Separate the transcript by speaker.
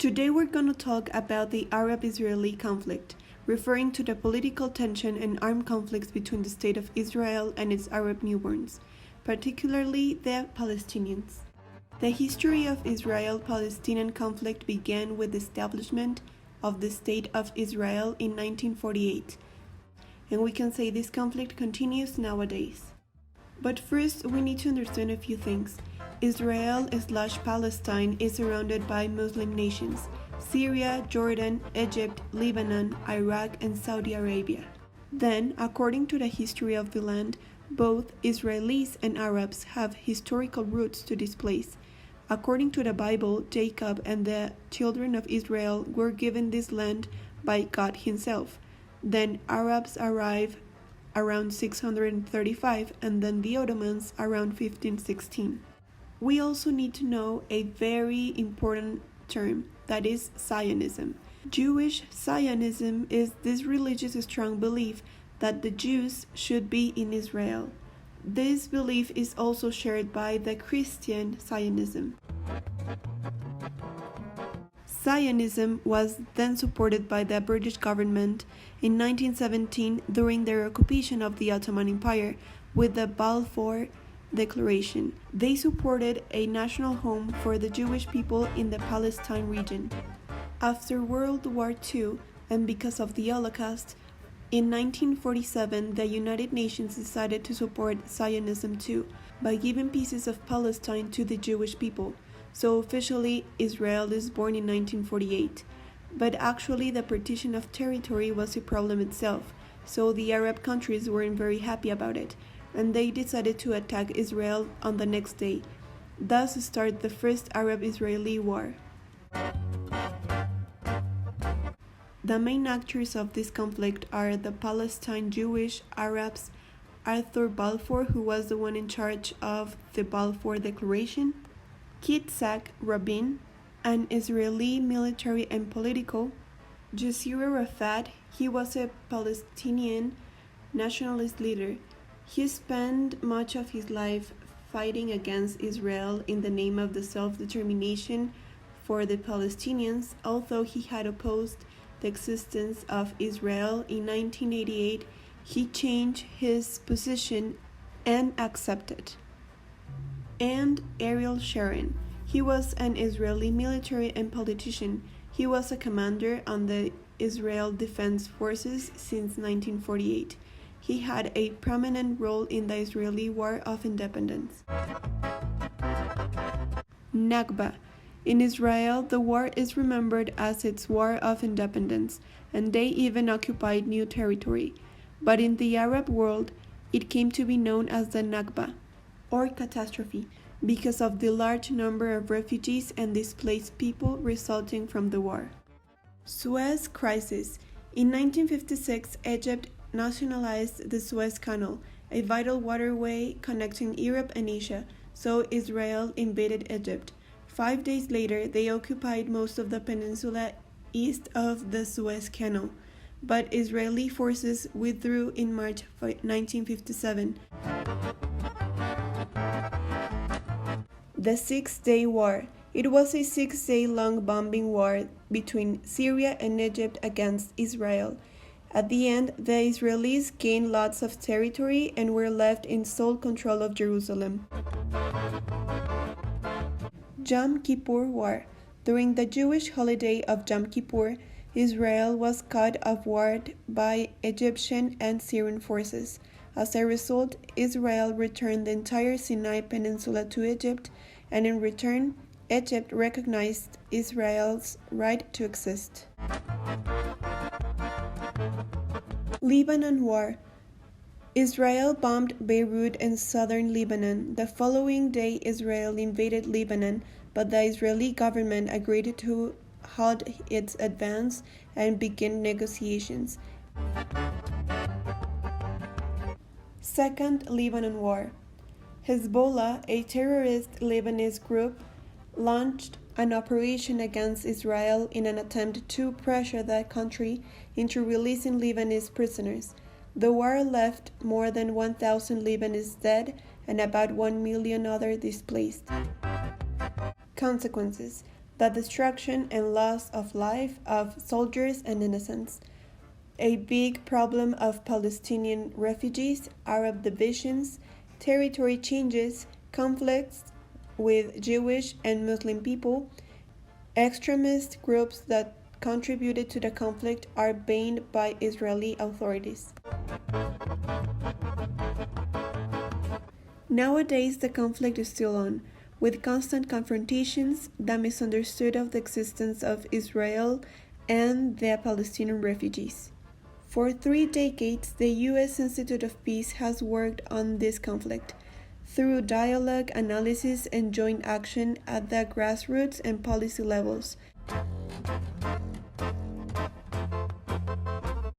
Speaker 1: Today we're going to talk about the Arab-Israeli conflict, referring to the political tension and armed conflicts between the State of Israel and its Arab neighbors, particularly the Palestinians. The history of Israel-Palestinian conflict began with the establishment of the State of Israel in 1948, and we can say this conflict continues nowadays. But first, we need to understand a few things. Israel/Palestine is surrounded by Muslim nations: Syria, Jordan, Egypt, Lebanon, Iraq, and Saudi Arabia. Then, according to the history of the land, both Israelis and Arabs have historical roots to this place. According to the Bible, Jacob and the children of Israel were given this land by God Himself. Then Arabs arrive around 635, and then the Ottomans around 1516. We also need to know a very important term, that is Zionism. Jewish Zionism is this religious strong belief that the Jews should be in Israel. This belief is also shared by the Christian Zionism. Zionism was then supported by the British government in 1917 during their occupation of the Ottoman Empire with the Balfour Declaration. They supported a national home for the Jewish people in the Palestine region. After World War II, and because of the Holocaust, in 1947 the United Nations decided to support Zionism too, by giving pieces of Palestine to the Jewish people. So officially, Israel is born in 1948. But actually, the partition of territory was a problem itself, so the Arab countries weren't very happy about it, and they decided to attack Israel on the next day. Thus started the First Arab-Israeli War. The main actors of this conflict are the Palestine Jewish Arabs, Arthur Balfour, who was the one in charge of the Balfour Declaration, Yitzhak Rabin, an Israeli military and political, Yasser Arafat. He was a Palestinian nationalist leader. He spent much of his life fighting against Israel in the name of the self-determination for the Palestinians. Although he had opposed the existence of Israel in 1988, he changed his position and accepted. And Ariel Sharon. He was an Israeli military and politician. He was a commander on the Israel Defense Forces since 1948. He had a prominent role in the Israeli War of Independence. Nakba. In Israel, the war is remembered as its War of Independence, and they even occupied new territory. But in the Arab world, it came to be known as the Nakba, or catastrophe, because of the large number of refugees and displaced people resulting from the war. Suez Crisis. In 1956, Egypt nationalized the Suez Canal, a vital waterway connecting Europe and Asia, so Israel invaded Egypt. 5 days later, they occupied most of the peninsula east of the Suez Canal, but Israeli forces withdrew in March 1957. The Six-Day War. It was a 6-day-long bombing war between Syria and Egypt against Israel. At the end, the Israelis gained lots of territory and were left in sole control of Jerusalem. Yom Kippur War. During the Jewish holiday of Yom Kippur, Israel was caught off guard by Egyptian and Syrian forces. As a result, Israel returned the entire Sinai Peninsula to Egypt, and in return, Egypt recognized Israel's right to exist. Lebanon War. Israel bombed Beirut and southern Lebanon. The following day, Israel invaded Lebanon, but the Israeli government agreed to halt its advance and begin negotiations. Second Lebanon War. Hezbollah, a terrorist Lebanese group, launched an operation against Israel in an attempt to pressure that country into releasing Lebanese prisoners. The war left more than 1,000 Lebanese dead and about 1 million others displaced. Consequences. the destruction and loss of life of soldiers and innocents, a big problem of Palestinian refugees, Arab divisions, territory changes, conflicts with Jewish and Muslim people, extremist groups that contributed to the conflict are banned by Israeli authorities. Nowadays, the conflict is still on, with constant confrontations, the misunderstood of the existence of Israel and the Palestinian refugees. For 3 decades, the U.S. Institute of Peace has worked on this conflict through dialogue, analysis, and joint action at the grassroots and policy levels,